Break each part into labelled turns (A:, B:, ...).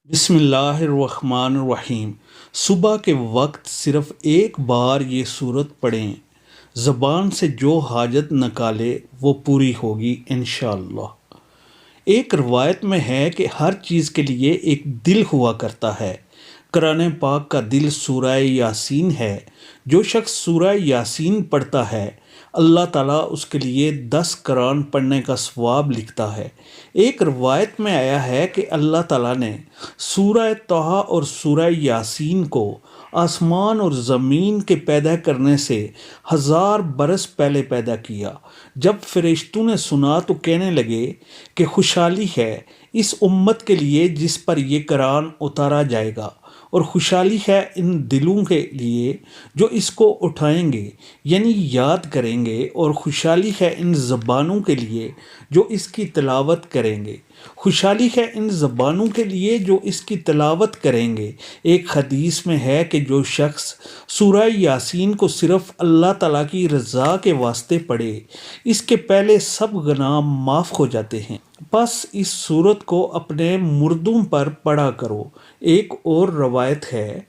A: بسم اللہ الرحمن الرحیم۔ صبح کے وقت صرف ایک بار یہ سورت پڑھیں، زبان سے جو حاجت نکالے وہ پوری ہوگی انشاءاللہ۔ ایک روایت میں ہے کہ ہر چیز کے لیے ایک دل ہوا کرتا ہے۔ قرآن پاک کا دل سورہ یاسین ہے۔ جو شخص سورہ یاسین پڑھتا ہے اللہ تعالیٰ اس کے لیے 10 قرآن پڑھنے کا ثواب لکھتا ہے۔ ایک روایت میں آیا ہے کہ اللہ تعالیٰ نے سورہ طٰہٰ اور سورہ یاسین کو آسمان اور زمین کے پیدا کرنے سے 1000 برس پہلے پیدا کیا۔ جب فرشتوں نے سنا تو کہنے لگے کہ خوشحالی ہے اس امت کے لیے جس پر یہ قرآن اتارا جائے گا، اور خوشحالی ہے ان دلوں کے لیے جو اس کو اٹھائیں گے یعنی یاد کریں گے، اور خوشحالی ہے ان زبانوں کے لیے جو اس کی تلاوت کریں گے۔ خوشحالی ہے ان زبانوں کے لیے جو اس کی تلاوت کریں گے۔ ایک حدیث میں ہے کہ جو شخص سورہ یاسین کو صرف اللہ تعالیٰ کی رضا کے واسطے پڑھے اس کے پہلے سب گناہ معاف ہو جاتے ہیں۔ بس اس سورت کو اپنے مردوں پر پڑھا کرو۔ ایک اور روایت ہے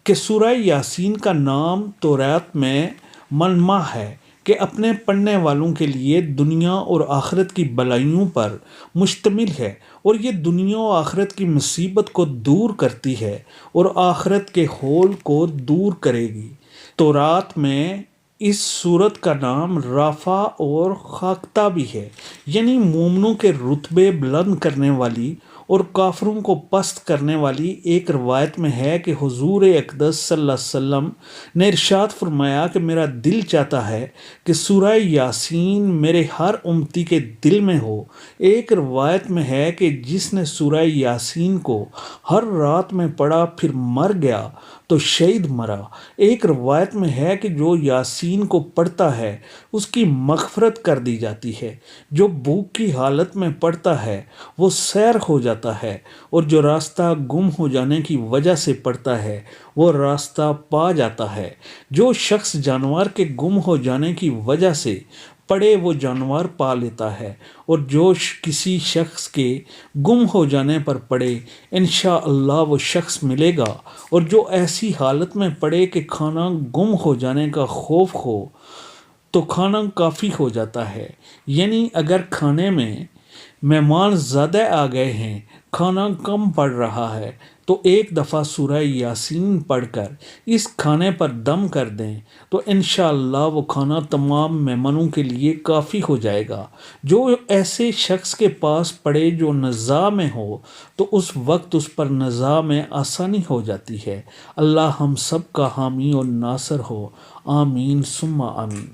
A: کہ سورہ یاسین کا نام تورات میں منمہ ہے کہ اپنے پڑھنے والوں کے لیے دنیا اور آخرت کی بلائیوں پر مشتمل ہے، اور یہ دنیا و آخرت کی مصیبت کو دور کرتی ہے اور آخرت کے ہول کو دور کرے گی۔ تورات میں اس سورت کا نام رافع اور خاقتہ بھی ہے، یعنی مومنوں کے رتبے بلند کرنے والی اور کافروں کو پست کرنے والی۔ ایک روایت میں ہے کہ حضور اقدس صلی اللہ علیہ وسلم نے ارشاد فرمایا کہ میرا دل چاہتا ہے کہ سورہ یاسین میرے ہر امتی کے دل میں ہو۔ ایک روایت میں ہے کہ جس نے سورہ یاسین کو ہر رات میں پڑھا پھر مر گیا تو شہید مرا۔ ایک روایت میں ہے کہ جو یاسین کو پڑھتا ہے اس کی مغفرت کر دی جاتی ہے، جو بھوک کی حالت میں پڑھتا ہے وہ سیر ہو جاتا ہے، اور جو راستہ گم ہو جانے کی وجہ سے پڑھتا ہے وہ راستہ پا جاتا ہے۔ جو شخص جانور کے گم ہو جانے کی وجہ سے پڑھے وہ جانور پا لیتا ہے، اور جو کسی شخص کے گم ہو جانے پر پڑھے انشاءاللہ وہ شخص ملے گا، اور جو ایسی حالت میں پڑھے کہ کھانا گم ہو جانے کا خوف ہو تو کھانا کافی ہو جاتا ہے، یعنی اگر کھانے میں مہمان زیادہ آ گئے ہیں، کھانا کم پڑ رہا ہے تو ایک دفعہ سورہ یاسین پڑھ کر اس کھانے پر دم کر دیں تو انشاءاللہ وہ کھانا تمام مہمانوں کے لیے کافی ہو جائے گا۔ جو ایسے شخص کے پاس پڑے جو نزاع میں ہو تو اس وقت اس پر نزاع میں آسانی ہو جاتی ہے۔ اللہ ہم سب کا حامی اور ناصر ہو، آمین ثم آمین۔